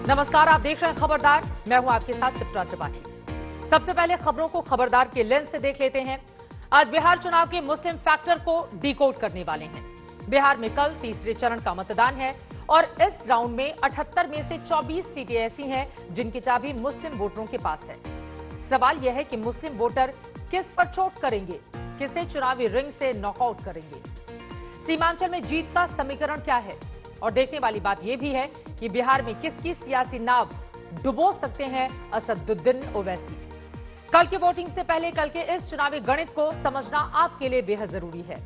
नमस्कार, आप देख रहे हैं खबरदार। मैं हूं आपके साथ चित्रा त्रिपाठी। सबसे पहले खबरों को खबरदार के लेंस से देख लेते हैं। आज बिहार चुनाव के मुस्लिम फैक्टर को डिकोड करने वाले हैं। बिहार में कल तीसरे चरण का मतदान है और इस राउंड में 78 में से 24 सीटें ऐसी हैं जिनकी चाबी मुस्लिम वोटरों के पास है। सवाल यह है कि मुस्लिम वोटर किस पर चोट करेंगे, किसे चुनावी रिंग से नॉकआउट करेंगे। सीमांचल में जीत का समीकरण क्या है और देखने वाली बात यह भी है कि बिहार में किसकी सियासी नाव डुबो सकते हैं असदुद्दीन ओवैसी। कल की वोटिंग से पहले कल के इस चुनावी गणित को समझना आपके लिए बेहद जरूरी है।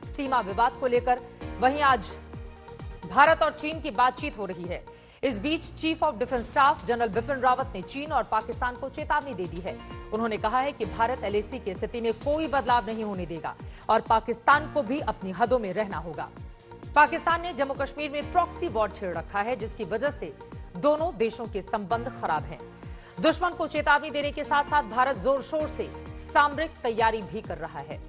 सीमा विवाद को लेकर वहीं आज भारत और चीन की बातचीत हो रही है। इस बीच chief of defence staff general Bipin Rawat ने चीन और पाकिस्तान को चेतावनी दे दी है। उन्होंने कहा है कि भारत एलएसी की स्थिति में कोई बदलाव नहीं होने देगा और पाकिस्तान को भी अपनी हदों में रहना होगा। पाकिस्तान ने जम्मू कश्मीर में प्रॉक्सी वॉर छेड़ रखा है, जिसकी वजह से दोनों देशों के संबंध खराब हैं। दुश्मन को चेतावनी देने के साथ साथ भारत जोर शोर से सामरिक तैयारी भी कर रहा है।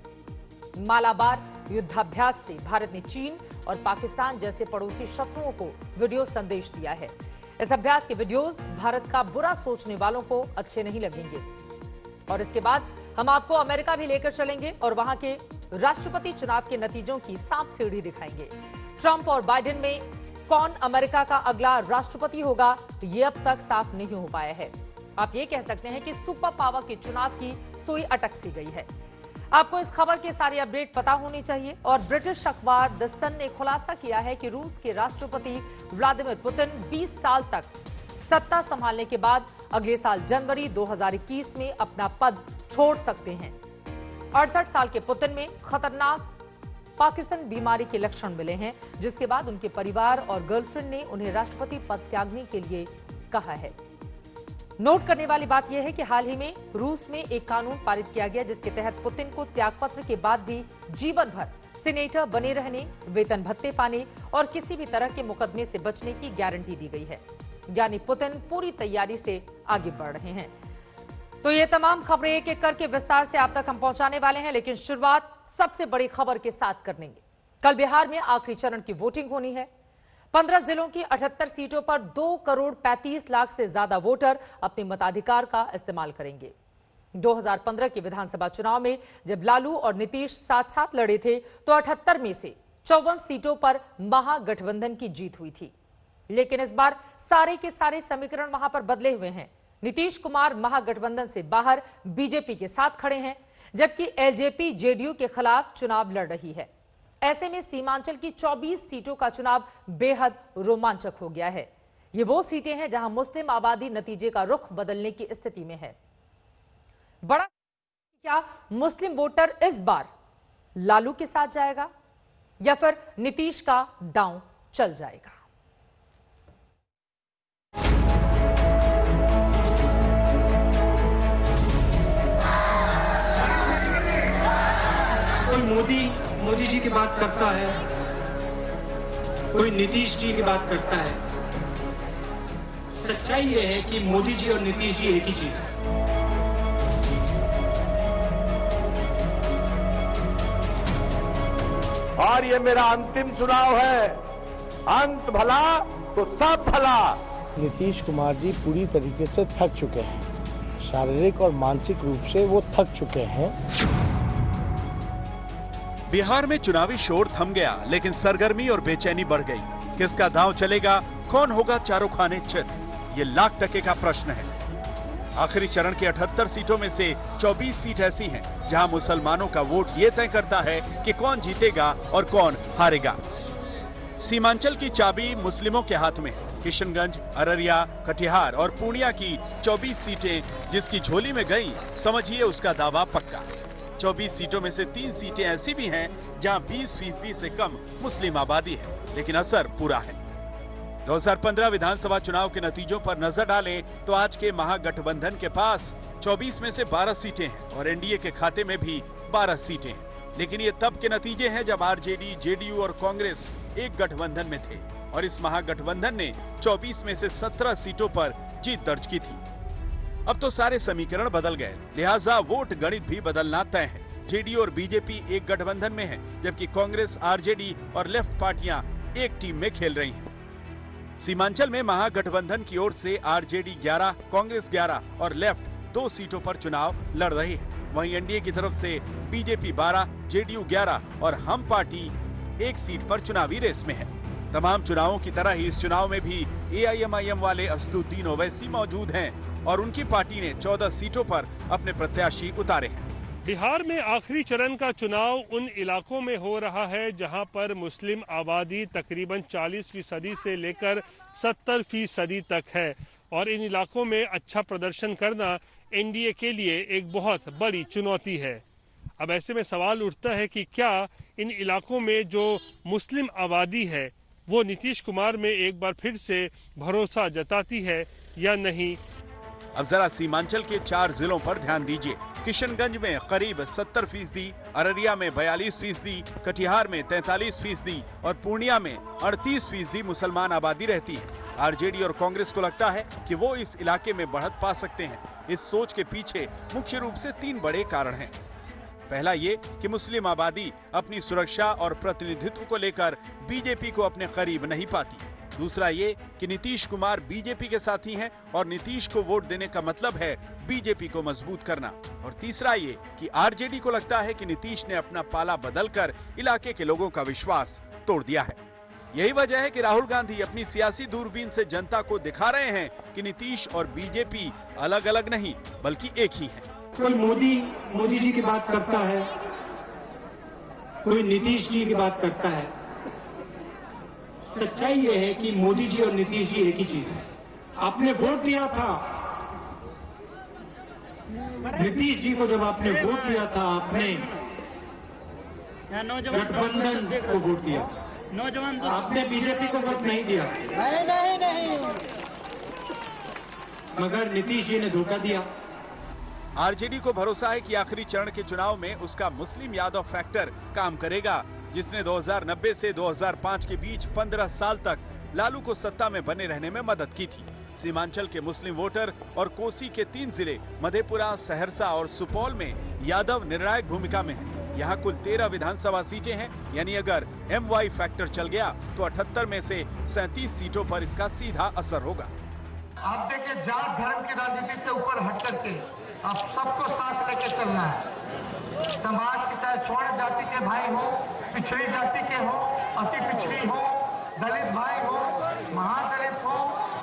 मालाबार युद्धाभ्यास से भारत ने चीन और पाकिस्तान जैसे पड़ोसी शत्रुओं को वीडियो संदेश दिया है। इस अभ्यास के वीडियोस भारत का बुरा सोचने वालों को अच्छे नहीं लगेंगे। और इसके बाद हम आपको अमेरिका भी लेकर चलेंगे और वहां के राष्ट्रपति चुनाव के नतीजों की सांप सीढ़ी दिखाएंगे। ट्रंप और बाइडेन में कौन अमेरिका का अगला राष्ट्रपति होगा, ये अब तक साफ नहीं हो पाया है। आप ये कह सकते हैं कि सुपर पावर के चुनाव की सुई अटक सी गई है। आपको इस खबर के सारी अपडेट पता होनी चाहिए। और ब्रिटिश अखबार द सन ने खुलासा किया है कि रूस के राष्ट्रपति व्लादिमीर पुतिन 20 साल तक सत्ता संभालने के बाद अगले साल जनवरी 2021 में अपना पद छोड़ सकते हैं। 68 साल के पुतिन में खतरनाक पार्किंसन बीमारी के लक्षण मिले हैं, जिसके बाद उनके परिवार और गर्लफ्रेंड ने उन्हें राष्ट्रपति पद त्यागने के लिए कहा है। नोट करने वाली बात यह है कि हाल ही में रूस में एक कानून पारित किया गया, जिसके तहत पुतिन को त्यागपत्र के बाद भी जीवन भर सीनेटर बने रहने, वेतन भत्ते पाने और किसी भी तरह के मुकदमे से बचने की गारंटी दी गई है। यानी पुतिन पूरी तैयारी से आगे बढ़ रहे हैं। तो ये तमाम खबरें एक एक करके विस्तार से आप तक हम पहुंचाने वाले हैं, लेकिन शुरुआत सबसे बड़ी खबर के साथ करेंगे। कल बिहार में आखिरी चरण की वोटिंग होनी है। 15 जिलों की 78 सीटों पर 2 करोड़ 35 लाख से ज्यादा वोटर अपने मताधिकार का इस्तेमाल करेंगे। 2015 के विधानसभा चुनाव में जब लालू और नीतीश साथ साथ लड़े थे तो 78 में से 54 सीटों पर महागठबंधन की जीत हुई थी। लेकिन इस बार सारे के सारे समीकरण वहां पर बदले हुए हैं। नीतीश कुमार महागठबंधन से बाहर बीजेपी के साथ खड़े हैं, जबकि एलजेपी जेडीयू के खिलाफ चुनाव लड़ रही है। ऐसे में सीमांचल की 24 सीटों का चुनाव बेहद रोमांचक हो गया है। ये वो सीटें हैं जहां मुस्लिम आबादी नतीजे का रुख बदलने की स्थिति में है। बड़ा क्या मुस्लिम वोटर इस बार लालू के साथ जाएगा या फिर नीतीश का दांव चल जाएगा? कोई मोदी जी की बात करता है, कोई नीतीश जी की बात करता है। सच्चाई यह है कि मोदी जी और नीतीश जी एक ही चीज है। और ये मेरा अंतिम चुनाव है। अंत भला तो सब भला। नीतीश कुमार जी पूरी तरीके से थक चुके हैं। शारीरिक और मानसिक रूप से वो थक चुके हैं। बिहार में चुनावी शोर थम गया, लेकिन सरगर्मी और बेचैनी बढ़ गई। किसका दांव चलेगा, कौन होगा चारों खाने चित, ये लाख टके का प्रश्न है। आखिरी चरण की 78 सीटों में से 24 सीट ऐसी हैं जहां मुसलमानों का वोट ये तय करता है कि कौन जीतेगा और कौन हारेगा। सीमांचल की चाबी मुस्लिमों के हाथ में है। किशनगंज, अररिया, कटिहार और पूर्णिया की 24 सीटें जिसकी झोली में गई, समझिए उसका दावा पक्का। 24 सीटों में से 3 सीटें ऐसी भी हैं जहां 20% से कम मुस्लिम आबादी है, लेकिन असर पूरा है। 2015 विधानसभा चुनाव के नतीजों पर नजर डालें तो आज के महागठबंधन के पास 24 में से 12 सीटें हैं और एनडीए के खाते में भी 12 सीटें हैं। लेकिन ये तब के नतीजे हैं जब आरजेडी, जेडीयू और कांग्रेस एक गठबंधन में थे और इस महागठबंधन ने 24 में से 17 सीटों पर जीत दर्ज की थी। अब तो सारे समीकरण बदल गए, लिहाजा वोट गणित भी बदलना तय है। जेडीयू और बीजेपी एक गठबंधन में है, जबकि कांग्रेस, आरजेडी और लेफ्ट पार्टियां एक टीम में खेल रही हैं। सीमांचल में महागठबंधन की ओर से आरजेडी 11, कांग्रेस 11 और लेफ्ट 2 सीटों पर चुनाव लड़ रही है। वहीं एनडीए की तरफ से बीजेपी 12, जेडीयू 11 और हम पार्टी 1 सीट पर चुनावी रेस में है। तमाम चुनावों की तरह ही इस चुनाव में भी एआईएमआईएम वाले असदुद्दीन ओवैसी मौजूद हैं और उनकी पार्टी ने 14 सीटों पर अपने प्रत्याशी उतारे हैं। बिहार में आखिरी चरण का चुनाव उन इलाकों में हो रहा है जहां पर मुस्लिम आबादी तकरीबन 40% से लेकर 70% तक है और इन इलाकों में अच्छा प्रदर्शन करना एनडीए के लिए एक बहुत बड़ी चुनौती है। अब ऐसे में सवाल उठता है कि क्या इन इलाकों में जो मुस्लिम आबादी है वो नीतीश कुमार में एक बार फिर से भरोसा जताती है या नहीं। अब जरा सीमांचल के 4 जिलों पर ध्यान दीजिए। किशनगंज में करीब 70%, अररिया में 42%, कटिहार में 43% और पूर्णिया में 38% मुसलमान आबादी रहती है। आरजेडी और कांग्रेस को लगता है कि वो इस इलाके में बढ़त पा सकते हैं। इस सोच के पीछे मुख्य रूप से 3 बड़े कारण हैं। पहला ये कि मुस्लिम आबादी अपनी सुरक्षा और प्रतिनिधित्व को लेकर बीजेपी को अपने करीब नहीं पाती। दूसरा ये कि नीतीश कुमार बीजेपी के साथी हैं और नीतीश को वोट देने का मतलब है बीजेपी को मजबूत करना। और तीसरा ये कि आरजेडी को लगता है कि नीतीश ने अपना पाला बदलकर इलाके के लोगों का विश्वास तोड़ दिया है। यही वजह है कि राहुल गांधी अपनी सियासी दूरबीन से जनता को दिखा रहे हैं कि नीतीश और बीजेपी अलग अलग नहीं बल्कि एक ही है। कोई मोदी जी की बात करता है, कोई नीतीश जी की बात करता है। सच्चाई यह है कि मोदी जी और नीतीश जी एक ही चीज है। आपने वोट दिया था नीतीश जी को, जब आपने वोट दिया था आपने गठबंधन को वोट दिया, आपने बीजेपी को वोट नहीं दिया। नहीं। मगर नीतीश जी ने धोखा दिया। आरजेडी को भरोसा है कि आखिरी चरण के चुनाव में उसका मुस्लिम यादव फैक्टर काम करेगा, जिसने 2090 से 2005 के बीच 15 साल तक लालू को सत्ता में बने रहने में मदद की थी। सीमांचल के मुस्लिम वोटर और कोसी के 3 जिले मधेपुरा, सहरसा और सुपौल में यादव निर्णायक भूमिका में हैं। यहाँ कुल 13 विधानसभा सीटें हैं, यानी अगर MY फैक्टर चल गया तो 78 में से 37 सीटों पर इसका सीधा असर होगा। आप देखिए, जात धर्म की राजनीति से ऊपर हट करके आप सबको साथ लेके चलना है। समाज के चाहे स्वर्ण जाति के भाई हो, पिछड़ी जाति के हो, अति पिछड़ी हो, दलित भाई हो, महादलित हो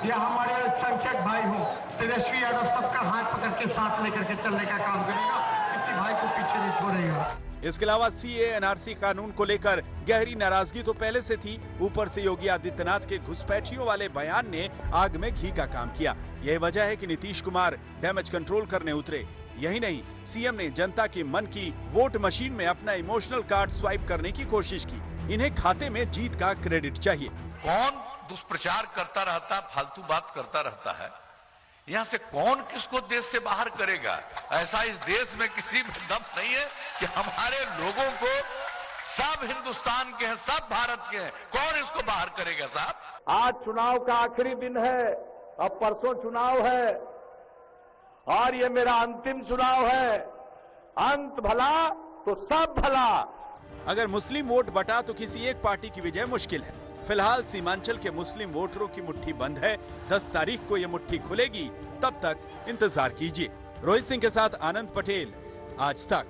या हमारे अल्पसंख्यक भाई हो, तेजस्वी यादव सबका हाथ पकड़ के साथ लेकर के चलने का काम करेगा। किसी भाई को पीछे नहीं छोड़ेगा। इसके अलावा CAA NRC कानून को लेकर गहरी नाराजगी तो पहले से थी, ऊपर से योगी आदित्यनाथ के घुसपैठियों वाले बयान ने आग में घी का काम किया। यही वजह है कि नीतीश कुमार डैमेज कंट्रोल करने उतरे। यही नहीं, सीएम ने जनता के मन की वोट मशीन में अपना इमोशनल कार्ड स्वाइप करने की कोशिश की। इन्हें खाते में जीत का क्रेडिट चाहिए। कौन दुष्प्रचार करता रहता है, फालतू बात करता रहता है, यहाँ से कौन किसको देश से बाहर करेगा? ऐसा इस देश में किसी में दम नहीं है कि हमारे लोगों को, सब हिंदुस्तान के हैं, सब भारत के हैं, कौन इसको बाहर करेगा साहब? आज चुनाव का आखिरी दिन है, अब परसों चुनाव है और ये मेरा अंतिम चुनाव है। अंत भला तो सब भला। अगर मुस्लिम वोट बटा तो किसी एक पार्टी की विजय मुश्किल है। फिलहाल सीमांचल के मुस्लिम वोटरों की मुट्ठी बंद है। 10 तारीख को ये मुट्ठी खुलेगी, तब तक इंतजार कीजिए। रोहित सिंह के साथ आनंद पटेल, आज तक।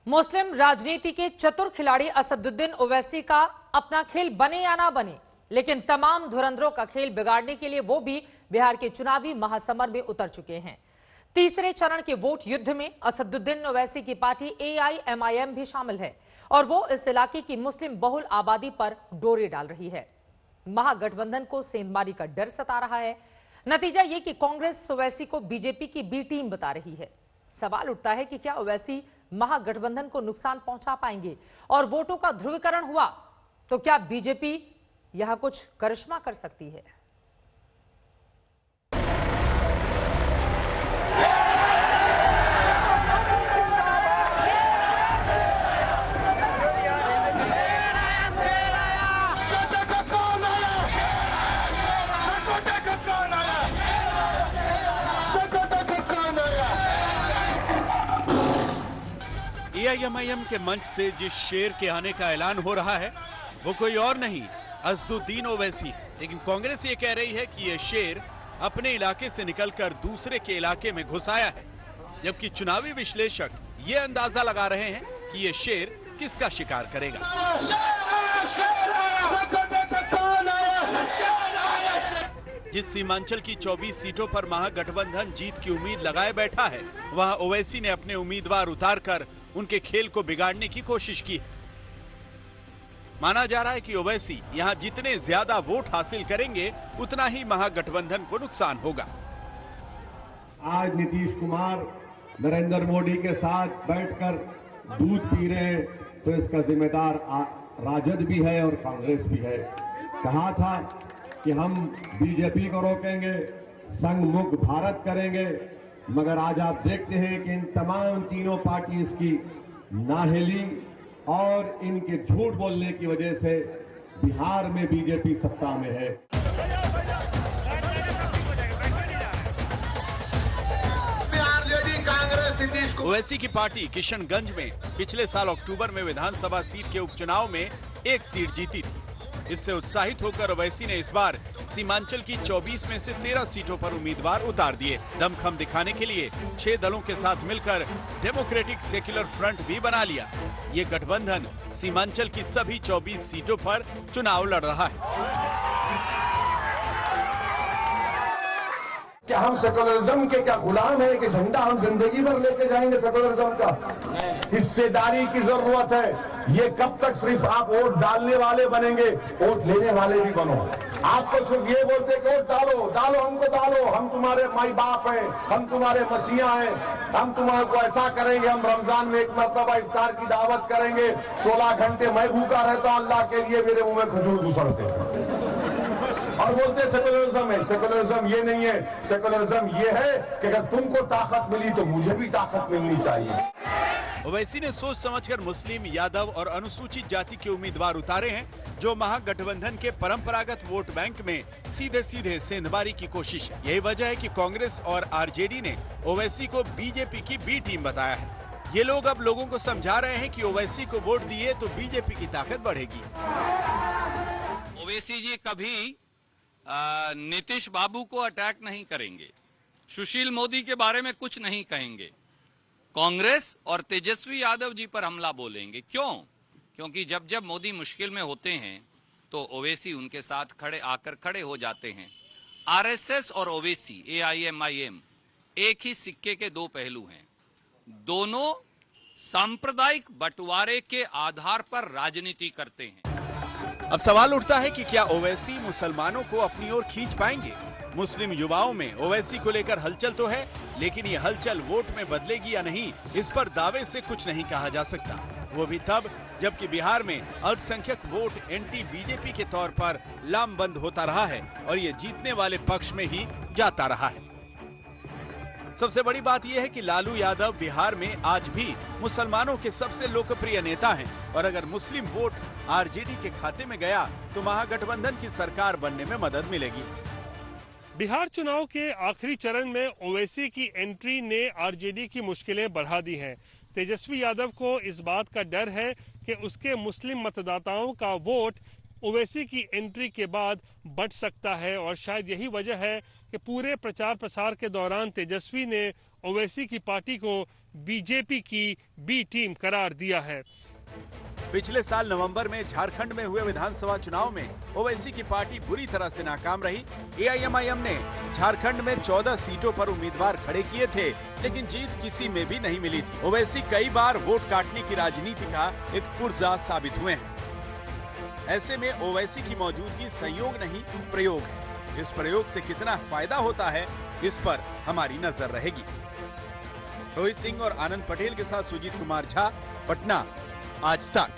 मुस्लिम राजनीति के चतुर खिलाड़ी असदुद्दीन ओवैसी का अपना खेल बने या ना बने, लेकिन तमाम धुरंधरों का खेल बिगाड़ने के लिए वो भी बिहार के चुनावी महासमर में उतर चुके हैं। तीसरे चरण के वोट युद्ध में असदुद्दीन ओवैसी की पार्टी AIMIM भी शामिल है और वो इस इलाके की मुस्लिम बहुल आबादी पर डोरे डाल रही है। महागठबंधन को सेंधमारी का डर सता रहा है। नतीजा ये कि कांग्रेस ओवैसी को बीजेपी की बी टीम बता रही है। सवाल उठता है कि क्या ओवैसी महागठबंधन को नुकसान पहुंचा पाएंगे, और वोटों का ध्रुवीकरण हुआ तो क्या बीजेपी यहां कुछ करिश्मा कर सकती है? AIMIM के मंच से जिस शेर के आने का ऐलान हो रहा है वो कोई और नहीं, असदुद्दीन ओवैसी है, लेकिन कांग्रेस ये कह रही है कि ये शेर अपने इलाके से निकलकर दूसरे के इलाके में घुस आया है, जबकि चुनावी विश्लेषक ये अंदाजा लगा रहे हैं कि ये शेर किसका शिकार करेगा। जिस सीमांचल की 24 सीटों पर महागठबंधन जीत की उम्मीद लगाए बैठा है, वहां ओवैसी ने अपने उम्मीदवार उतारकर उनके खेल को बिगाड़ने की कोशिश की। माना जा रहा है कि ओवैसी यहां जितने ज्यादा वोट हासिल करेंगे, उतना ही महागठबंधन को नुकसान होगा। आज नीतीश कुमार नरेंद्र मोदी के साथ बैठकर दूध पी रहे हैं, तो इसका जिम्मेदार राजद भी है और कांग्रेस भी है। कहा था कि हम बीजेपी को रोकेंगे, संघ मुक्त भारत करेंगे, मगर आज आप देखते हैं कि इन तमाम तीनों पार्टी की नाहिली और इनके झूठ बोलने की वजह से बिहार में बीजेपी सत्ता में है। ओवैसी की पार्टी किशनगंज में पिछले साल अक्टूबर में विधानसभा सीट के उपचुनाव में एक सीट जीती थी। इससे उत्साहित होकर ओवैसी ने इस बार सीमांचल की 24 में से 13 सीटों पर उम्मीदवार उतार दिए। दमखम दिखाने के लिए 6 दलों के साथ मिलकर डेमोक्रेटिक सेक्युलर फ्रंट भी बना लिया। ये गठबंधन सीमांचल की सभी 24 सीटों पर चुनाव लड़ रहा है। क्या हम सेकुलरिज्म के क्या गुलाम है कि झंडा हम जिंदगी भर लेके जाएंगे सेकुलरिज्म का? हिस्सेदारी की जरूरत है। ये कब तक सिर्फ आप वोट डालने वाले बनेंगे, वोट लेने वाले भी बनो। आपको सिर्फ ये बोलते कि वोट डालो डालो, हमको डालो, हम तुम्हारे माई बाप हैं, हम तुम्हारे मसीहा हैं, हम तुम्हारे को ऐसा करेंगे, हम रमजान में एक मरतबा इफ्तार की दावत करेंगे, 16 घंटे मैं भूखा रहता हूं अल्लाह के लिए, मेरे मुंह में खजूर घुसड़ते हैं और बोलते सेकुलरिज्म है। सेकुलरिज्म ये नहीं है, सेकुलरिज्म ये है कि अगर तुमको ताकत मिली तो मुझे भी ताकत मिलनी चाहिए। ओवैसी ने सोच समझकर मुस्लिम, यादव और अनुसूचित जाति के उम्मीदवार उतारे हैं, जो महागठबंधन के परंपरागत वोट बैंक में सीधे सीधे सेंधमारी की कोशिश है। यही वजह है कि कांग्रेस और आरजेडी ने ओवैसी को बीजेपी की बी टीम बताया है। ये लोग अब लोगों को समझा रहे हैं कि ओवैसी को वोट दिए तो बीजेपी की ताकत बढ़ेगी। ओवैसी जी कभी नीतीश बाबू को अटैक नहीं करेंगे, सुशील मोदी के बारे में कुछ नहीं कहेंगे, कांग्रेस और तेजस्वी यादव जी पर हमला बोलेंगे। क्यों? क्योंकि जब जब मोदी मुश्किल में होते हैं तो ओवैसी उनके साथ खड़े हो जाते हैं। आरएसएस और ओवैसी, एआईएमआईएम एक ही सिक्के के दो पहलू हैं। दोनों सांप्रदायिक बंटवारे के आधार पर राजनीति करते हैं। अब सवाल उठता है कि क्या ओवैसी मुसलमानों को अपनी ओर खींच पाएंगे? मुस्लिम युवाओं में ओवैसी को लेकर हलचल तो है, लेकिन ये हलचल वोट में बदलेगी या नहीं, इस पर दावे से कुछ नहीं कहा जा सकता। वो भी तब जबकि बिहार में अल्पसंख्यक वोट एंटी बीजेपी के तौर पर लामबंद होता रहा है और ये जीतने वाले पक्ष में ही जाता रहा है। सबसे बड़ी बात यह है कि लालू यादव बिहार में आज भी मुसलमानों के सबसे लोकप्रिय नेता हैं और अगर मुस्लिम वोट आरजेडी के खाते में गया तो महागठबंधन की सरकार बनने में मदद मिलेगी। बिहार चुनाव के आखिरी चरण में ओवैसी की एंट्री ने आरजेडी की मुश्किलें बढ़ा दी हैं। तेजस्वी यादव को इस बात का डर है कि उसके मुस्लिम मतदाताओं का वोट ओवैसी की एंट्री के बाद बढ़ सकता है और शायद यही वजह है कि पूरे प्रचार प्रसार के दौरान तेजस्वी ने ओवैसी की पार्टी को बीजेपी की बी टीम करार दिया है। पिछले साल नवंबर में झारखंड में हुए विधानसभा चुनाव में ओवैसी की पार्टी बुरी तरह से नाकाम रही। एआईएमआईएम ने झारखंड में 14 सीटों पर उम्मीदवार खड़े किए थे, लेकिन जीत किसी में भी नहीं मिली थी। ओवैसी कई बार वोट काटने की राजनीति का एक पुर्जा साबित हुए हैं। ऐसे में ओवैसी की मौजूदगी संयोग नहीं, प्रयोग है। इस प्रयोग से कितना फायदा होता है, इस पर हमारी नजर रहेगी। रोहित सिंह और आनंद पटेल के साथ सुजीत कुमार झा, पटना, आज तक।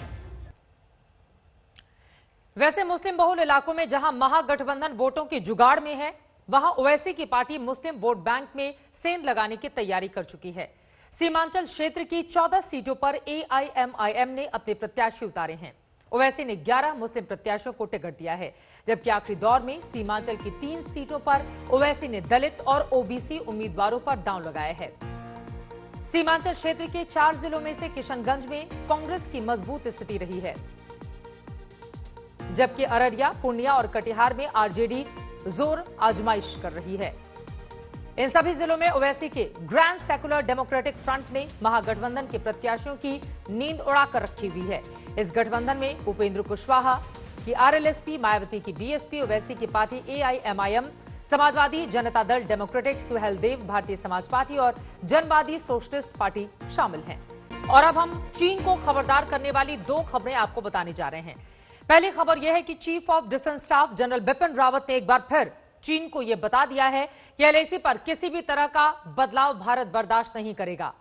वैसे मुस्लिम बहुल इलाकों में जहां महागठबंधन वोटों की जुगाड़ में है, वहां ओवैसी की पार्टी मुस्लिम वोट बैंक में सेंध लगाने की तैयारी कर चुकी है। सीमांचल क्षेत्र की 14 सीटों पर एआईएमआईएम ने अपने प्रत्याशी उतारे हैं। ओवैसी ने 11 मुस्लिम प्रत्याशियों को टिकट दिया है, जबकि आखिरी दौर में सीमांचल की 3 सीटों पर ओवैसी ने दलित और ओबीसी उम्मीदवारों पर दांव लगाया है। सीमांचल क्षेत्र के 4 जिलों में से किशनगंज में कांग्रेस की मजबूत स्थिति रही है। जबकि अररिया, पूर्णिया और कटिहार में आरजेडी जोर आजमाइश कर रही है। इन सभी जिलों में ओवैसी के ग्रैंड सेकुलर डेमोक्रेटिक फ्रंट ने महागठबंधन के प्रत्याशियों की नींद उड़ाकर रखी हुई है। इस गठबंधन में उपेंद्र कुशवाहा की आरएलएसपी, मायावती की बीएसपी, ओवैसी की party AIMIM, Samajwadi Janata Dal democratic, Suhel Dev Bharatiya Samaj party और जनवादी सोशलिस्ट पार्टी शामिल हैं। और अब हम चीन को खबरदार करने वाली दो खबरें आपको बताने जा रहे हैं। पहली खबर यह है कि chief of defence staff general Bipin Rawat ने एक बार फिर चीन को यह बता दिया है कि एलएसी पर किसी भी तरह का बदलाव भारत बर्दाश्त नहीं करेगा।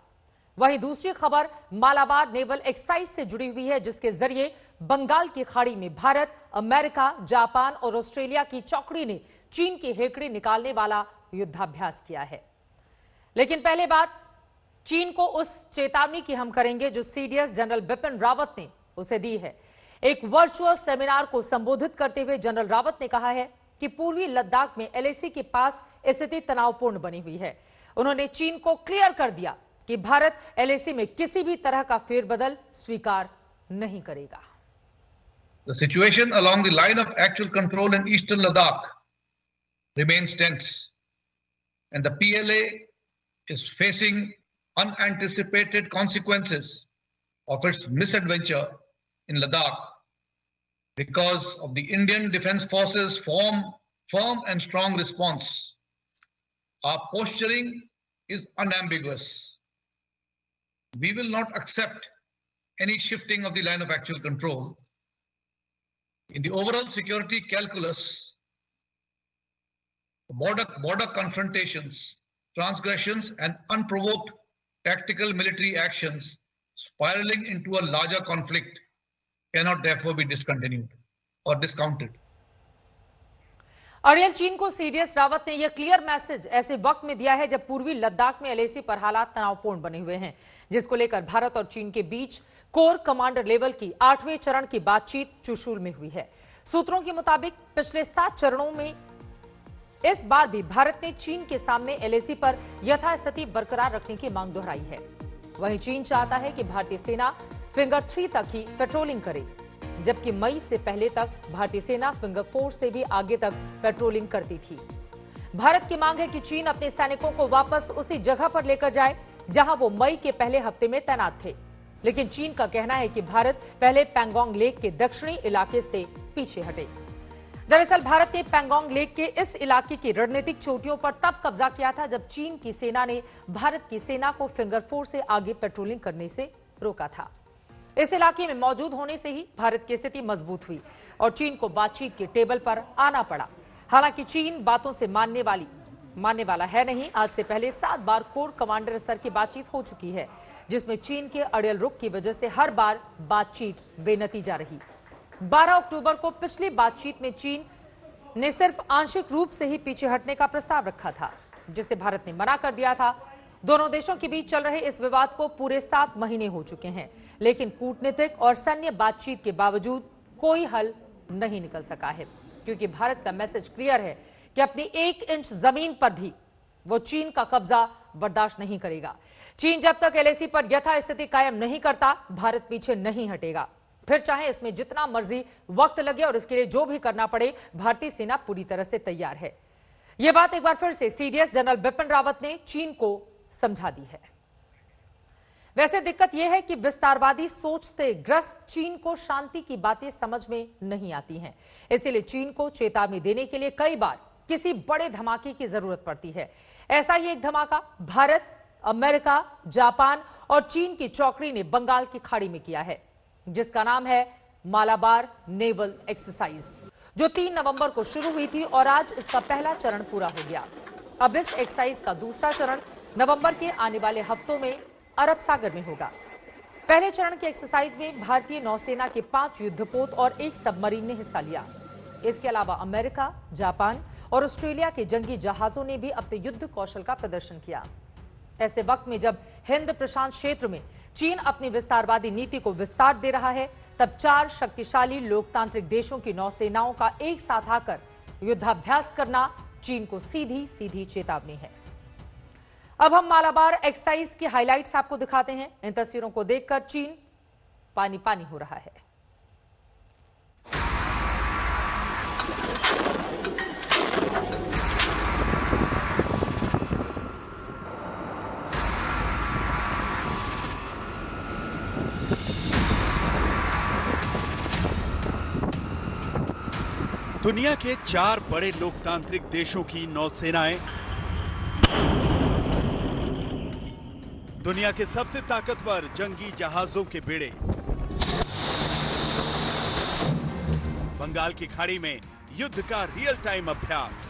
वहीं दूसरी खबर मालाबार नेवल एक्सरसाइज से जुड़ी हुई है, जिसके जरिए बंगाल की खाड़ी में भारत, अमेरिका, जापान और ऑस्ट्रेलिया की चौकड़ी ने चीन की हेकड़ी निकालने वाला युद्धाभ्यास किया है। लेकिन पहले बात चीन को उस चेतावनी की हम करेंगे जो सीडीएस जनरल बिपिन रावत ने उसे दी है। एक वर्चुअल सेमिनार को संबोधित करते हुए जनरल रावत ने कहा है कि पूर्वी लद्दाख में एलएसी के पास स्थिति तनावपूर्ण बनी हुई है। उन्होंने चीन को क्लियर कर दिया कि भारत एलएसी में किसी भी तरह का फेरबदल स्वीकार नहीं करेगा। The situation along the line of actual control in eastern Ladakh remains tense, and the PLA is facing unanticipated consequences of its misadventure in Ladakh because of the Indian Defence Forces' firm and strong response. Our posturing is unambiguous. We will not accept any shifting of the line of actual control. In the overall security calculus, border confrontations, transgressions, and unprovoked tactical military actions spiraling into a larger conflict cannot therefore be discontinued or discounted. अड़ियल चीन को CDS Rawat ने यह clear message ऐसे वक्त में दिया है जब पूर्वी लद्दाख में एलएसी पर हालात तनावपूर्ण बने हुए हैं, जिसको लेकर भारत और चीन के बीच कोर कमांडर लेवल की 8वें चरण की बातचीत चुशूल में हुई है। सूत्रों के मुताबिक पिछले 7 चरणों में इस बार भी भारत ने चीन के सामने एलएसी पर यथास्थिति बरकरार रखने की मांग दोहराई है। वहीं चीन चाहता है कि भारतीय सेना फिंगर 3 तक ही पेट्रोलिंग करे, जबकि मई से पहले तक भारतीय सेना फिंगर 4 से भी आगे तक पेट्रोलिंग करती थी। भारत की मांग है कि चीन अपने सैनिकों को वापस उसी जगह पर लेकर जाए जहां वो मई के पहले हफ्ते में तैनात थे, लेकिन चीन का कहना है कि भारत पहले पैंगोंग लेक के दक्षिणी इलाके से पीछे हटे। दरअसल भारत ने पैंगोंग लेक के इस इलाके की रणनीतिक चोटियों पर तब कब्जा किया था जब चीन की सेना ने भारत की सेना को फिंगर 4 से आगे पेट्रोलिंग करने से रोका था। इस इलाके में मौजूद होने से ही भारत की स्थिति मजबूत हुई और चीन को बातचीत के टेबल पर आना पड़ा। हालांकि चीन बातों से मानने वाला है नहीं। आज से पहले 7 बार कोर कमांडर स्तर की बातचीत हो चुकी है, जिसमें चीन के अड़ियल रुख की वजह से हर बार बातचीत बेनतीजा रही। 12 अक्टूबर को पिछली बातचीत में चीन ने सिर्फ आंशिक रूप से ही पीछे हटने का प्रस्ताव रखा था, जिसे भारत ने मना कर दिया था। दोनों देशों के बीच चल रहे इस विवाद को पूरे 7 महीने हो चुके हैं, लेकिन कूटनीतिक और सैन्य बातचीत के बावजूद कोई हल नहीं निकल सका है, क्योंकि भारत का मैसेज क्लियर है कि अपनी 1 इंच जमीन पर भी वो चीन का कब्जा बर्दाश्त नहीं करेगा। चीन जब तक एलएसी पर यथास्थिति कायम नहीं करता, भारत पीछे नहीं हटेगा। फिर चाहे इसमें जितना मर्जी वक्त लगे और इसके लिए जो भी करना पड़े, भारतीय सेना पूरी तरह से तैयार है। यह बात एक बार फिर से सीडीएस जनरल बिपिन रावत ने चीन को समझा दी है। वैसे दिक्कत यह है कि विस्तारवादी सोच से ग्रस्त चीन को शांति की बातें समझ में नहीं आती हैं। इसीलिए चीन को चेतावनी देने के लिए कई बार किसी बड़े धमाके की जरूरत पड़ती है। ऐसा ही एक धमाका भारत, अमेरिका, जापान और चीन की चौकड़ी ने बंगाल की खाड़ी में किया है, जिसका नाम है मालाबार नेवल एक्सरसाइज, जो 3 नवंबर को शुरू हुई थी और आज इसका पहला चरण पूरा हो गया। अब इस एक्सरसाइज का दूसरा चरण नवंबर के आने वाले हफ्तों में अरब सागर में होगा। पहले चरण की एक्सरसाइज में भारतीय नौसेना के 5 युद्धपोत और 1 सबमरीन ने हिस्सा लिया। इसके अलावा अमेरिका, जापान और ऑस्ट्रेलिया के जंगी जहाजों ने भी अपने युद्ध कौशल का प्रदर्शन किया। ऐसे वक्त में जब हिंद प्रशांत क्षेत्र में चीन अपनी विस्तारवादी नीति को विस्तार दे रहा है, तब 4 शक्तिशाली लोकतांत्रिक देशों की नौसेनाओं का एक साथ आकर युद्धाभ्यास करना चीन को सीधी सीधी चेतावनी है। अब हम मालाबार एक्सरसाइज की हाइलाइट्स आपको दिखाते हैं। इन तस्वीरों को देखकर चीन पानी पानी हो रहा है। दुनिया के 4 बड़े लोकतांत्रिक देशों की नौसेनाएं, दुनिया के सबसे ताकतवर जंगी जहाजों के बेड़े, बंगाल की खाड़ी में युद्ध का रियल टाइम अभ्यास।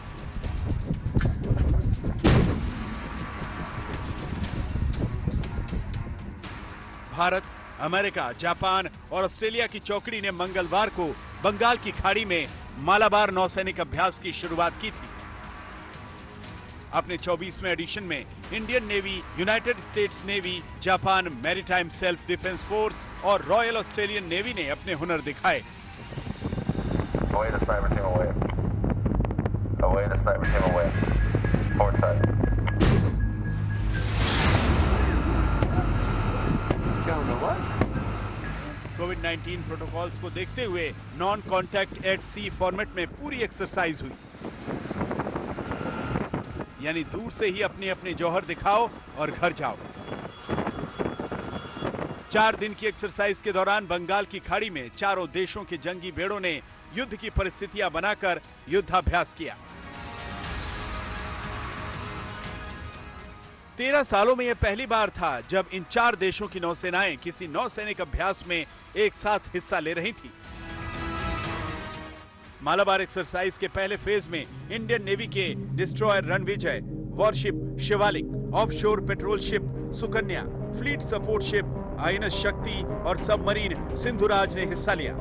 भारत, अमेरिका, जापान और ऑस्ट्रेलिया की चौकड़ी ने मंगलवार को बंगाल की खाड़ी में मालाबार नौसैनिक अभ्यास की शुरुआत की थी। अपने 24वें एडिशन में Indian Navy, United States Navy, Japan maritime self defence force और रॉयल ऑस्ट्रेलियन नेवी ने अपने हुनर दिखाए। कोविड-19 प्रोटोकॉल्स को देखते हुए non contact at sea format में पूरी एक्सरसाइज हुई, यानी दूर से ही अपने अपने जौहर दिखाओ और घर जाओ। 4 दिन की एक्सरसाइज के दौरान बंगाल की खाड़ी में चारों देशों के जंगी बेड़ों ने युद्ध की परिस्थितियां बनाकर युद्धाभ्यास किया। 13 सालों में यह पहली बार था जब इन 4 देशों की नौसेनाएं किसी नौसैनिक अभ्यास में एक साथ हिस्सा ले रही थी। मालाबार एक्सरसाइज के पहले फेज में इंडियन नेवी के destroyer Ranvijay, worship Shivalik, offshore petrol ship Sukanya, fleet support ship INS शक्ति और सबमरीन सिंधुराज ने हिस्सा लिया,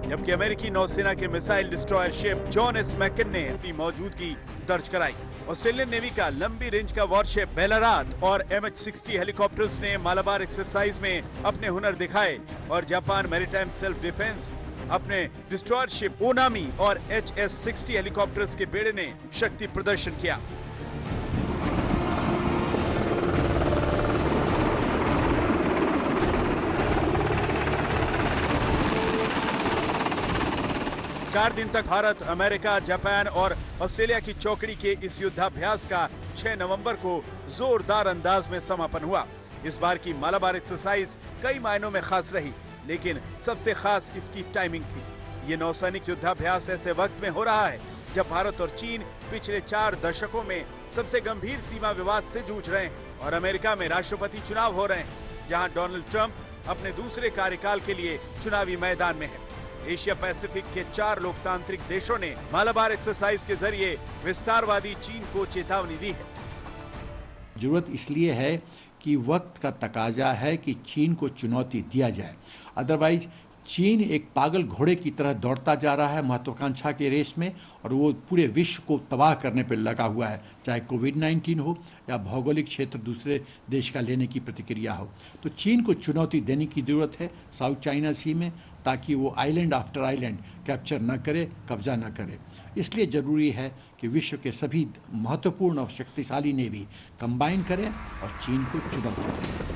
जबकि अमेरिकी नौसेना के missile destroyer ship John S McKeon ने अपनी मौजूदगी दर्ज कराई। ऑस्ट्रेलियन नेवी का लंबी रेंज का वॉरशिप बेलारात और MH-60 हेलीकॉप्टर्स ने मालाबार एक्सरसाइज में अपने हुनर दिखाए और जापान मैरीटाइम सेल्फ डिफेंस अपने डिस्ट्रॉयर शिप ओनामी और HS-60 हेलीकॉप्टर्स के बेड़े ने शक्ति प्रदर्शन किया। चार दिन तक भारत, अमेरिका, जापान और ऑस्ट्रेलिया की चौकड़ी के इस युद्धाभ्यास का 6 नवंबर को जोरदार अंदाज में समापन हुआ। इस बार की मालाबार एक्सरसाइज कई मायनों में खास रही, लेकिन सबसे खास इसकी टाइमिंग थी। ये नौसैनिक युद्धाभ्यास ऐसे वक्त में हो रहा है जब भारत और चीन पिछले 4 दशकों में सबसे गंभीर सीमा विवाद से जूझ रहे हैं और अमेरिका में राष्ट्रपति चुनाव हो रहे हैं, जहां डोनाल्ड ट्रंप अपने दूसरे कार्यकाल के लिए चुनावी मैदान में है। एशिया पैसिफिक के 4 लोकतांत्रिक देशों ने मालाबार एक्सरसाइज के जरिए विस्तारवादी चीन को चेतावनी दी है। जरूरत इसलिए है कि वक्त का तकाजा है कि चीन को चुनौती दिया जाए, अदरवाइज चीन एक पागल घोड़े की तरह दौड़ता जा रहा है महत्वाकांक्षा के रेस में, और वो पूरे विश्व को तबाह करने पर लगा हुआ है, चाहे कोविड-19 हो या भौगोलिक क्षेत्र दूसरे देश का लेने की प्रतिक्रिया हो। तो चीन को चुनौती देने की ज़रूरत है साउथ चाइना सी में, ताकि वो आइलैंड आफ्टर आइलैंड कैप्चर न करे, कब्जा न करे। इसलिए ज़रूरी है कि विश्व के सभी महत्वपूर्ण और शक्तिशाली नेवी कंबाइन करें और चीन को चुनौती दें।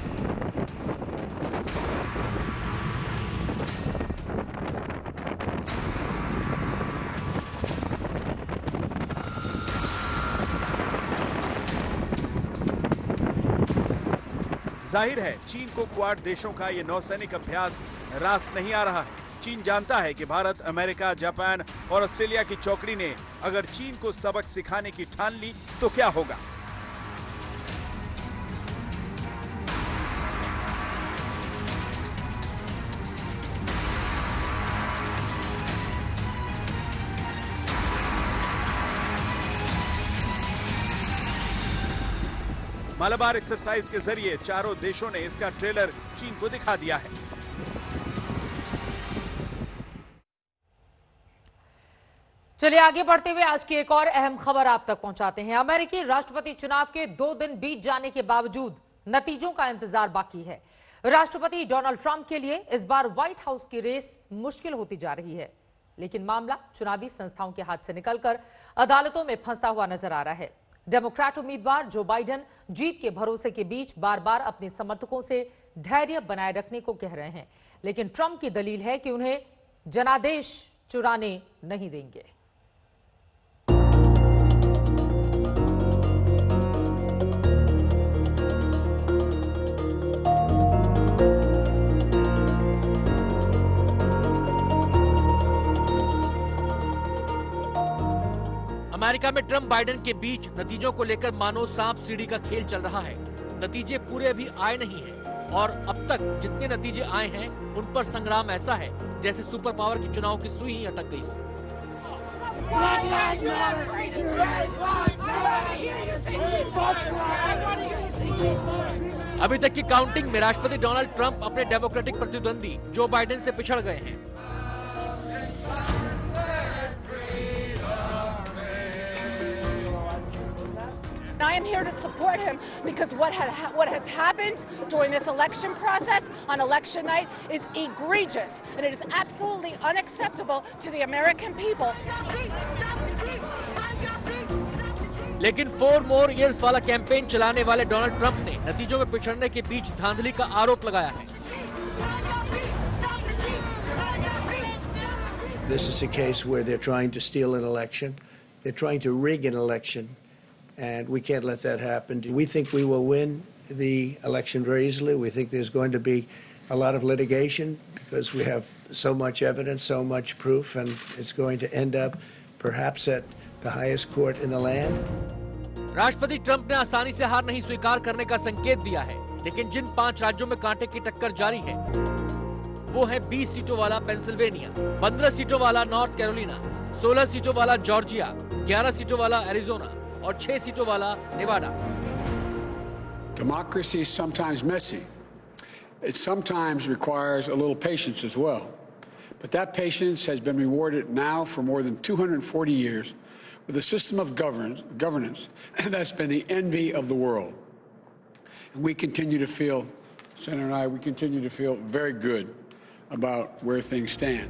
जाहिर है चीन को क्वाड देशों का ये नौसैनिक अभ्यास रास नहीं आ रहा है। चीन जानता है कि भारत, अमेरिका, जापान और ऑस्ट्रेलिया की चौकड़ी ने अगर चीन को सबक सिखाने की ठान ली तो क्या होगा। मालाबार एक्सरसाइज के जरिए चारों देशों ने इसका ट्रेलर चीन को दिखा दिया है। चलिए आगे बढ़ते हुए आज की एक और अहम खबर आप तक पहुंचाते हैं। अमेरिकी राष्ट्रपति चुनाव के 2 दिन बीत जाने के बावजूद नतीजों का इंतजार बाकी है। राष्ट्रपति डोनाल्ड ट्रंप के लिए इस बार व्हाइट हाउस की रेस मुश्किल होती जा रही है, लेकिन मामला चुनावी संस्थाओं के हाथ से निकलकर अदालतों में फंसता हुआ नजर आ रहा है। डेमोक्रेट उम्मीदवार जो बाइडेन जीत के भरोसे के बीच बार बार अपने समर्थकों से धैर्य बनाए रखने को कह रहे हैं, लेकिन ट्रंप की दलील है कि उन्हें जनादेश चुराने नहीं देंगे। अमेरिका में ट्रंप बाइडेन के बीच नतीजों को लेकर मानो सांप सीढ़ी का खेल चल रहा है। नतीजे पूरे अभी आए नहीं हैं और अब तक जितने नतीजे आए हैं उन पर संग्राम ऐसा है जैसे सुपर पावर के चुनाव की सुई ही अटक गई हो। अभी तक की काउंटिंग में राष्ट्रपति डोनाल्ड ट्रंप अपने डेमोक्रेटिक प्रतिद्वंदी जो बाइडेन से पिछड़ गए हैं। I am here to support him because what has happened during this election process on election night is egregious and it is absolutely unacceptable to the American people. लेकिन 4 more years वाला campaign चलाने वाले Donald Trump ने नतीजों में पिछड़ने के बीच धांधली का आरोप लगाया है। This is a case where they're trying to steal an election. They're trying to rig an election. And we can't let that happen. We think we will win the election very easily. We think there's going to be a lot of litigation because we have so much evidence, so much proof, and it's going to end up perhaps at the highest court in the land. राष्ट्रपति Trump ने आसानी से हार नहीं स्वीकार करने का संकेत दिया है, लेकिन जिन 5 राज्यों में कांटे की टक्कर जारी है वो है 20 सीटों वाला पेंसिल्वेनिया, 15 सीटों वाला नॉर्थ कैरोलिना, 16 सीटों वाला जॉर्जिया, 11 सीटों वाला एरिजोना और 6 सीटों वाला Nevada. Democracy is sometimes messy. It sometimes requires a little patience as well. But that patience has been rewarded now for more than 240 years with a system of governance that's been the envy of the world. And we continue to feel, Senator and I, we continue to feel very good about where things stand.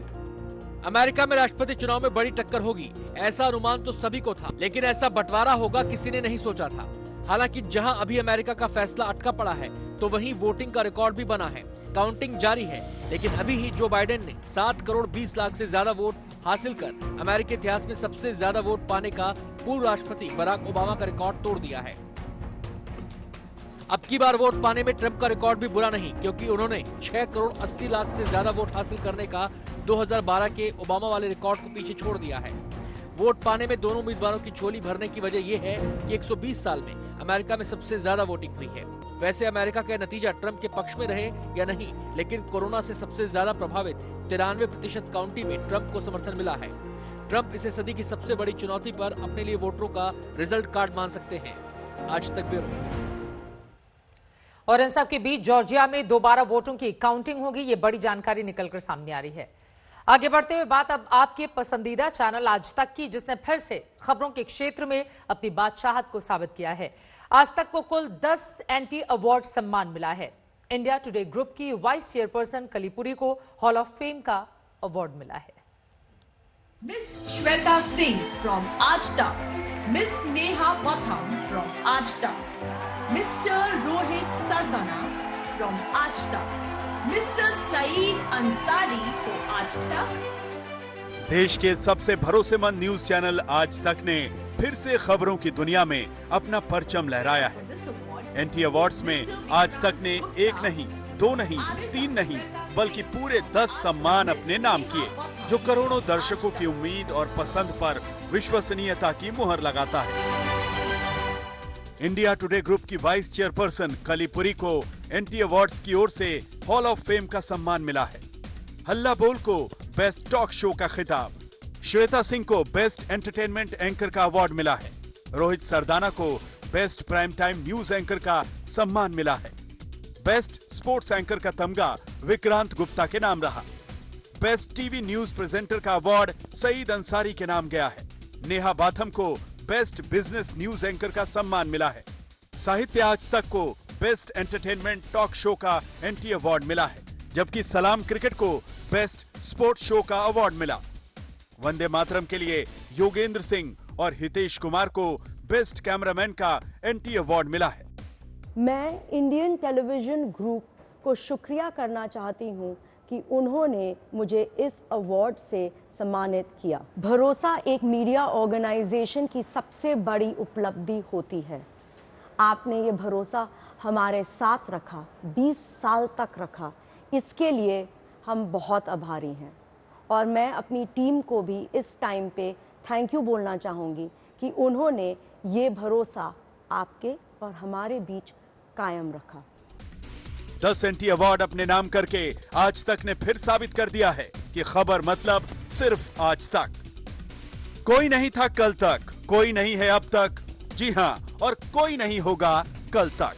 America में राष्ट्रपति चुनाव में बड़ी टक्कर होगी, ऐसा अनुमान तो सभी को था, लेकिन ऐसा बंटवारा होगा किसी ने नहीं सोचा था। हालांकि जहां अभी अमेरिका का फैसला अटका पड़ा है, तो वहीं वोटिंग का रिकॉर्ड भी बना है। काउंटिंग जारी है, लेकिन अभी ही जो बाइडेन ने 7 करोड़ 20 लाख से ज्यादा वोट हासिल कर अमेरिकी इतिहास में सबसे ज्यादा वोट पाने का पूर्व राष्ट्रपति बराक ओबामा का रिकॉर्ड तोड़ दिया है। अब की बार वोट पाने में ट्रंप का रिकॉर्ड भी बुरा नहीं, क्योंकि उन्होंने 6 करोड़ 80 लाख से ज्यादा वोट हासिल करने का 2012 के ओबामा वाले रिकॉर्ड को पीछे छोड़ दिया है। वोट पाने में दोनों उम्मीदवारों की झोली भरने की वजह यह है कि 120 साल में अमेरिका में सबसे ज्यादा वोटिंग हुई है। वैसे अमेरिका का नतीजा ट्रंप के पक्ष में रहे या नहीं, लेकिन कोरोना से सबसे ज्यादा प्रभावित 93% काउंटी में ट्रंप को समर्थन मिला है। ट्रंप इसे सदी की सबसे बड़ी चुनौती पर अपने लिए वोटरों का रिजल्ट कार्ड मान सकते हैं। आज तक ब्यूरो। और इन सब के बीच जॉर्जिया में दोबारा वोटों की काउंटिंग होगी, ये बड़ी जानकारी निकलकर सामने आ रही है। आगे बढ़ते हुए बात अब आपके पसंदीदा चैनल आज तक की, जिसने फिर से खबरों के क्षेत्र में अपनी बादशाहत को साबित किया है। आज तक को कुल 10 एंटी अवार्ड सम्मान मिला है। इंडिया टुडे ग्रुप की वाइस चेयरपर्सन कलीपुरी को हॉल ऑफ फेम का अवार्ड मिला है। मिस श्वेता सिंह फ्रॉम आज तक, मिस नेहा वथम फ्रॉम आज तक, मिस्टर रोहित सरदाना फ्रॉम आज तक, मिस्टर सईद अंसारी फ्रॉम आज तक। देश के सबसे भरोसेमंद न्यूज चैनल आज तक ने फिर से खबरों की दुनिया में अपना परचम लहराया है। एंटी अवार्ड्स में आज तक ने 1 नहीं, 2 नहीं, 3 नहीं, बल्कि पूरे 10 सम्मान अपने नाम किए, जो करोड़ों दर्शकों की उम्मीद और पसंद पर विश्वसनीयता की मुहर लगाता है। इंडिया टुडे ग्रुप की वाइस चेयरपर्सन कलीपुरी को एंटी अवार्ड्स की ओर से हॉल ऑफ फेम का सम्मान मिला है। हल्ला बोल को बेस्ट टॉक शो का खिताब, श्वेता सिंह को बेस्ट एंटरटेनमेंट एंकर का अवार्ड मिला है। रोहित सरदाना को best prime time news anchor का सम्मान मिला है। बेस्ट स्पोर्ट्स एंकर का तमगा विक्रांत गुप्ता के नाम रहा। बेस्ट टीवी न्यूज प्रेजेंटर का अवार्ड सईद अंसारी के नाम गया है। नेहा बाथम को बेस्ट बिजनेस न्यूज एंकर का सम्मान मिला है। साहित्य आज तक को बेस्ट एंटरटेनमेंट टॉक शो का एंटी अवार्ड मिला है, जबकि सलाम क्रिकेट को बेस्ट स्पोर्ट्स शो का अवार्ड मिला। वंदे मातरम के लिए योगेंद्र सिंह और हितेश कुमार को बेस्ट कैमरामैन का एंटी अवार्ड मिला है। मैं इंडियन टेलीविजन ग्रुप को शुक्रिया करना चाहती हूं कि उन्होंने मुझे इस अवार्ड से सम्मानित किया। भरोसा एक मीडिया ऑर्गेनाइजेशन की सबसे बड़ी उपलब्धि होती है। आपने ये भरोसा हमारे साथ रखा, 20 साल तक रखा, इसके लिए हम बहुत आभारी हैं। और मैं अपनी टीम को भी इस टाइम पे थैंक यू बोलना चाहूँगी कि उन्होंने ये भरोसा आपके और हमारे बीच कायम रखा। 10 सेंटी अवार्ड अपने नाम करके आज तक ने फिर साबित कर दिया है कि खबर मतलब सिर्फ आज तक। कोई नहीं था कल तक, कोई नहीं है अब तक, जी हां, और कोई नहीं होगा कल तक।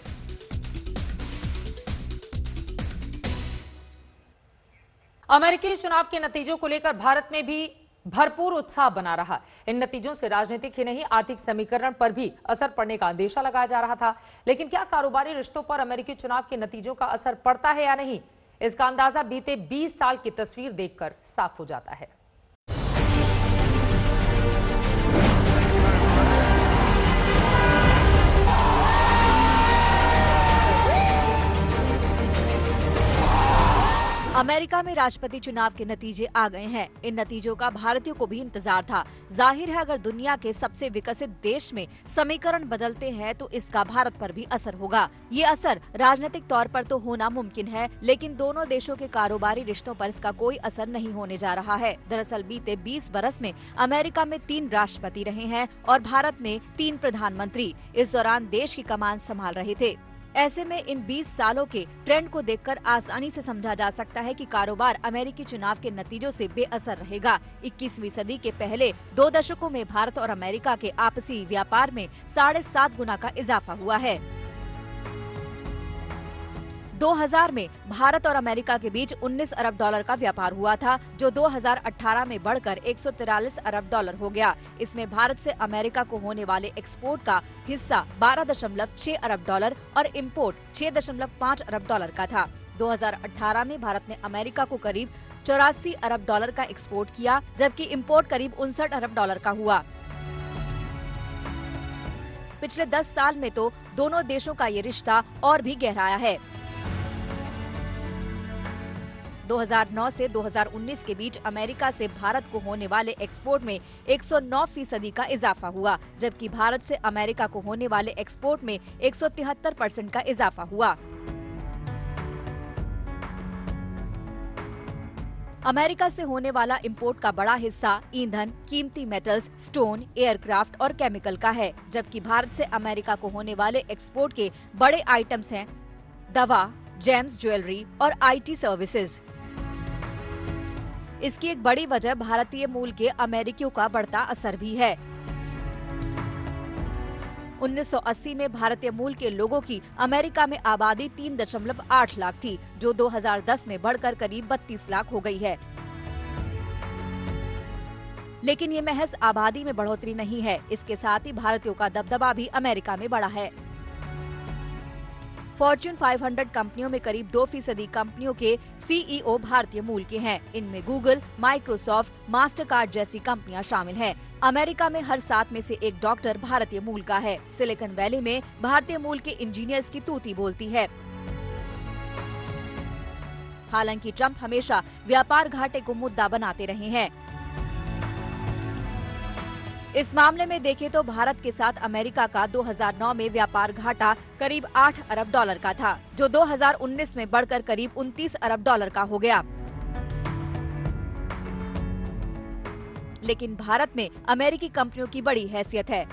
अमेरिकी चुनाव के नतीजों को लेकर भारत में भी भरपूर उत्साह बना रहा। इन नतीजों से राजनीतिक ही नहीं आर्थिक समीकरण पर भी असर पड़ने का अंदेशा लगाया जा रहा था। लेकिन क्या कारोबारी रिश्तों पर अमेरिकी चुनाव के नतीजों का असर पड़ता है या नहीं, इसका अंदाजा बीते 20 साल की तस्वीर देखकर साफ हो जाता है। अमेरिका में राष्ट्रपति चुनाव के नतीजे आ गए हैं। इन नतीजों का भारतीयों को भी इंतजार था। जाहिर है अगर दुनिया के सबसे विकसित देश में समीकरण बदलते हैं तो इसका भारत पर भी असर होगा। ये असर राजनीतिक तौर पर तो होना मुमकिन है, लेकिन दोनों देशों के कारोबारी रिश्तों पर इसका कोई असर नहीं होने जा रहा है। दरअसल बीते 20 बरस में अमेरिका में 3 राष्ट्रपति रहे हैं और भारत में 3 प्रधानमंत्री इस दौरान देश की कमान संभाल रहे थे। ऐसे में इन 20 सालों के ट्रेंड को देखकर आसानी से समझा जा सकता है कि कारोबार अमेरिकी चुनाव के नतीजों से बेअसर रहेगा। 21वीं सदी के पहले 2 दशकों में भारत और अमेरिका के आपसी व्यापार में 7.5 गुना का इजाफा हुआ है। 2000 में भारत और अमेरिका के बीच 19 अरब डॉलर का व्यापार हुआ था, जो 2018 में बढ़कर 143 अरब डॉलर हो गया। इसमें भारत से अमेरिका को होने वाले एक्सपोर्ट का हिस्सा 12.6 अरब डॉलर और इंपोर्ट 6.5 अरब डॉलर का था। 2018 में भारत ने अमेरिका को करीब 84 अरब डॉलर का एक्सपोर्ट किया, जबकि इंपोर्ट करीब 59 अरब डॉलर का हुआ। पिछले 10 साल में तो दोनों देशों का ये रिश्ता और भी गहराया है। 2009 से 2019 के बीच अमेरिका से भारत को होने वाले एक्सपोर्ट में 109% का इजाफा हुआ, जबकि भारत से अमेरिका को होने वाले एक्सपोर्ट में 173% का इजाफा हुआ। अमेरिका से होने वाला इंपोर्ट का बड़ा हिस्सा ईंधन, कीमती मेटल्स, स्टोन, एयरक्राफ्ट और केमिकल का है, जबकि भारत से अमेरिका को होने वाले एक्सपोर्ट के बड़े आइटम्स हैं दवा, जेम्स ज्वेलरी और IT सर्विसेज। इसकी एक बड़ी वजह भारतीय मूल के अमेरिकियों का बढ़ता असर भी है। 1980 में भारतीय मूल के लोगों की अमेरिका में आबादी 3.8 लाख थी, जो 2010 में बढ़कर करीब 32 लाख हो गई है। लेकिन ये महज आबादी में बढ़ोतरी नहीं है, इसके साथ ही भारतीयों का दबदबा भी अमेरिका में बढ़ा है। फॉर्च्यून 500 कंपनियों में करीब 2% कंपनियों के CEO भारतीय मूल के हैं। इनमें गूगल, माइक्रोसॉफ्ट, मास्टरकार्ड जैसी कंपनियां शामिल हैं। अमेरिका में हर 7 में से 1 डॉक्टर भारतीय मूल का है। सिलिकॉन वैली में भारतीय मूल के इंजीनियर्स की तूती बोलती है। हालांकि ट्रंप हमेशा व्यापार घाटे को मुद्दा बनाते रहे हैं। इस मामले में देखें तो भारत के साथ अमेरिका का 2009 में व्यापार घाटा करीब 8 अरब डॉलर का था, जो 2019 में बढ़कर करीब 29 अरब डॉलर का हो गया। लेकिन भारत में अमेरिकी कंपनियों की बड़ी हैसियत है।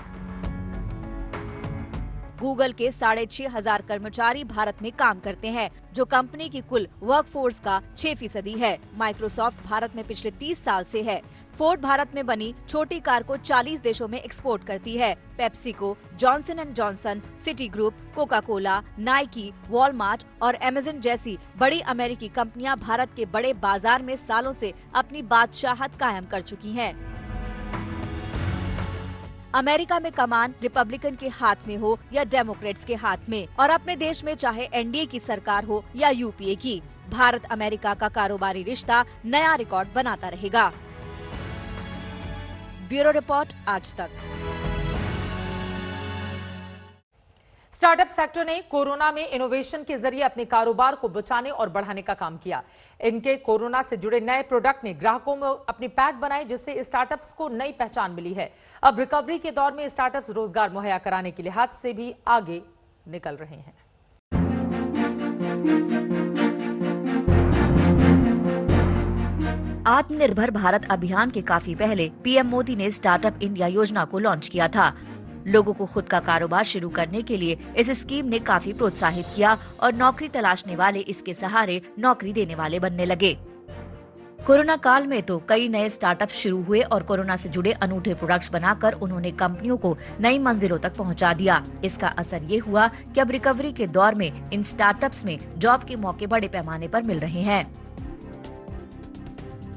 गूगल के 6,500 कर्मचारी भारत में काम करते हैं, जो कंपनी की कुल वर्कफोर्स का 6% है। माइक्रोसॉफ्ट भारत में पिछले 30 साल से है। फोर्ड भारत में बनी छोटी कार को 40 देशों में एक्सपोर्ट करती है। PepsiCo, Johnson and Johnson, city group, Coca Cola, Nike, Walmart और अमेज़न जैसी बड़ी अमेरिकी कंपनियां भारत के बड़े बाजार में सालों से अपनी बादशाहत कायम कर चुकी हैं। अमेरिका में कमान रिपब्लिकन के हाथ में हो या डेमोक्रेट्स के हाथ में, और अपने देश में चाहे एनडीए की सरकार हो या यूपीए की, भारत अमेरिका का कारोबारी रिश्ता नया रिकॉर्ड बनाता रहेगा। ब्यूरो रिपोर्ट, आज तक। स्टार्टअप सेक्टर ने कोरोना में इनोवेशन के जरिए अपने कारोबार को बचाने और बढ़ाने का काम किया। इनके कोरोना से जुड़े नए प्रोडक्ट ने ग्राहकों में अपनी पैठ बनाई, जिससे स्टार्टअप्स को नई पहचान मिली है। अब रिकवरी के दौर में स्टार्टअप्स रोजगार मुहैया कराने के लिहाज से भी आगे निकल रहे हैं। आत्मनिर्भर भारत अभियान के काफी पहले पीएम मोदी ने स्टार्टअप इंडिया योजना को लॉन्च किया था। लोगों को खुद का कारोबार शुरू करने के लिए इस स्कीम ने काफी प्रोत्साहित किया और नौकरी तलाशने वाले इसके सहारे नौकरी देने वाले बनने लगे। कोरोना काल में तो कई नए स्टार्टअप शुरू हुए और कोरोना से जुड़े अनूठे प्रोडक्ट्स बनाकर उन्होंने कंपनियों को नई मंजिलों तक पहुंचा दिया। इसका असर ये हुआ कि अब रिकवरी के दौर में इन स्टार्टअप्स में जॉब के मौके बड़े पैमाने पर मिल रहे हैं।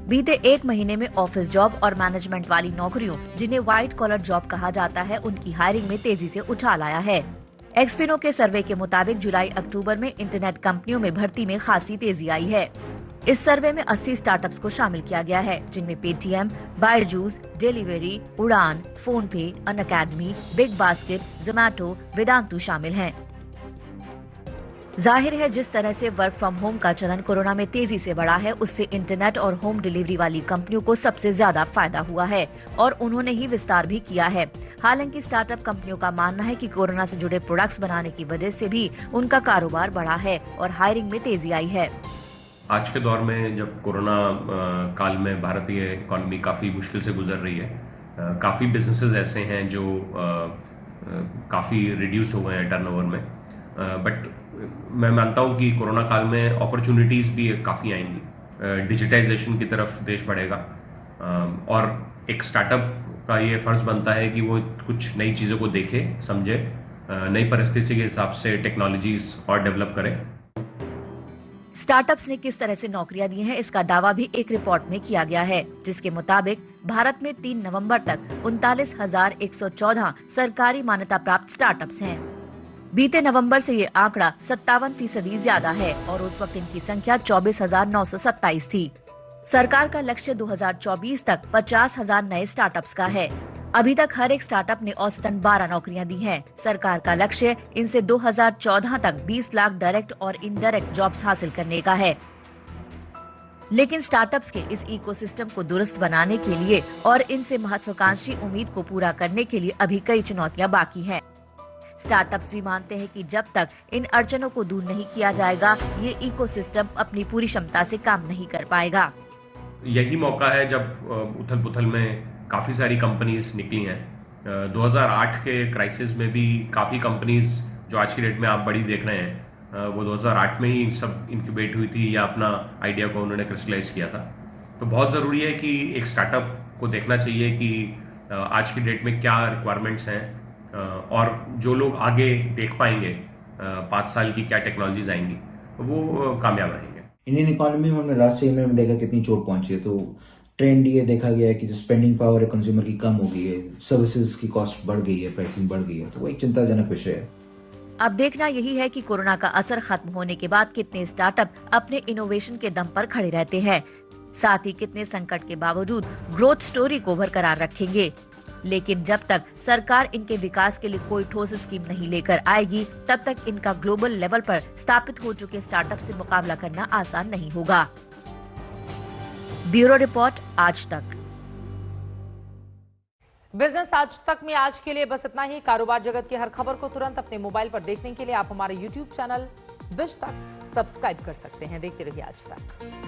बीते 1 महीने में ऑफिस जॉब और मैनेजमेंट वाली नौकरियों, जिन्हें व्हाइट कॉलर जॉब कहा जाता है, उनकी हायरिंग में तेजी से उछाल आया है। एक्सफिनो के सर्वे के मुताबिक जुलाई-अक्टूबर में इंटरनेट कंपनियों में भर्ती में खासी तेजी आई है। इस सर्वे में 80 स्टार्टअप्स को शामिल किया गया है, जिनमें पेटीएम, बायजूस, डिलीवरी, उड़ान, फोन पे, Unacademy, big basket, Zomato, Vedantu शामिल हैं। जाहिर है, जिस तरह से वर्क फ्रॉम होम का चलन कोरोना में तेजी से बढ़ा है, उससे इंटरनेट और होम डिलीवरी वाली कंपनियों को सबसे ज्यादा फायदा हुआ है और उन्होंने ही विस्तार भी किया है। हालांकि स्टार्टअप कंपनियों का मानना है कि कोरोना से जुड़े प्रोडक्ट्स बनाने की वजह से भी उनका कारोबार बढ़ा है और हायरिंग में तेजी आई है। आज के दौर में जब कोरोना काल में भारतीय इकॉनमी काफ़ी मुश्किल से गुजर रही है, काफ़ी बिजनेसेस ऐसे हैं जो काफ़ी रिड्यूस्ड हो गए हैं टर्नओवर में, बट मैं मानता हूं कि कोरोना काल में अपॉर्चुनिटीज़ भी काफ़ी आएंगी। डिजिटाइजेशन की तरफ देश बढ़ेगा और एक स्टार्टअप का ये फ़र्ज़ बनता है कि वो कुछ नई चीज़ों को देखे, समझे, नई परिस्थिति के हिसाब से टेक्नोलॉजीज़ और डेवलप करें। स्टार्टअप्स ने किस तरह से नौकरियां दी हैं, इसका दावा भी एक रिपोर्ट में किया गया है, जिसके मुताबिक भारत में 3 नवंबर तक 39,114 सरकारी मान्यता प्राप्त स्टार्टअप्स हैं। बीते नवंबर से ये आंकड़ा 57% ज्यादा है और उस वक्त इनकी संख्या 24,927 थी। सरकार का लक्ष्य 2024 तक 50,000 नए स्टार्टअप्स का है। अभी तक हर एक स्टार्टअप ने औसतन 12 नौकरियां दी हैं। सरकार का लक्ष्य इनसे 2014 तक 20 लाख डायरेक्ट और इनडायरेक्ट जॉब्स हासिल करने का है। लेकिन स्टार्टअप्स के इस इकोसिस्टम को दुरुस्त बनाने के लिए और इनसे महत्वाकांक्षी उम्मीद को पूरा करने के लिए अभी कई चुनौतियां बाकी हैं। स्टार्टअप्स भी मानते हैं कि जब तक इन अड़चनों को दूर नहीं किया जाएगा, ये इकोसिस्टम अपनी पूरी क्षमता से काम नहीं कर पाएगा। यही मौका है जब उथल पुथल में काफ़ी सारी कंपनीज निकली हैं। 2008 के क्राइसिस में भी काफ़ी कंपनीज जो आज की डेट में आप बड़ी देख रहे हैं, वो 2008 में ही सब इंक्यूबेट हुई थी या अपना आइडिया को उन्होंने क्रिस्टलाइज किया था। तो बहुत ज़रूरी है कि एक स्टार्टअप को देखना चाहिए कि आज की डेट में क्या रिक्वायरमेंट्स हैं और जो लोग आगे देख पाएंगे 5 साल की क्या टेक्नोलॉजीज आएंगी, वो कामयाब रहेंगे। इंडियन इकोनॉमी में हमने लास्ट ईयर में देखा कितनी चोट पहुंची है। तो ट्रेंड ये देखा गया है कि जो स्पेंडिंग पावर है कंज्यूमर की कम हो गई है, सर्विसेज की कॉस्ट बढ़ गई है, प्राइसिंग बढ़ गई है, तो वो एक चिंताजनक विषय है। अब देखना यही है कि कोरोना का असर खत्म होने के बाद कितने स्टार्टअप अपने इनोवेशन के दम पर खड़े रहते हैं, साथ ही कितने संकट के बावजूद ग्रोथ स्टोरी को बरकरार रखेंगे। लेकिन जब तक सरकार इनके विकास के लिए कोई ठोस स्कीम नहीं लेकर आएगी, तब तक इनका ग्लोबल लेवल पर स्थापित हो चुके स्टार्टअप से मुकाबला करना आसान नहीं होगा। ब्यूरो रिपोर्ट, आज तक। बिजनेस आज तक में आज के लिए बस इतना ही। कारोबार जगत की हर खबर को तुरंत अपने मोबाइल पर देखने के लिए आप हमारे YouTube चैनल बिज तक सब्सक्राइब कर सकते हैं। देखते रहिए आज तक।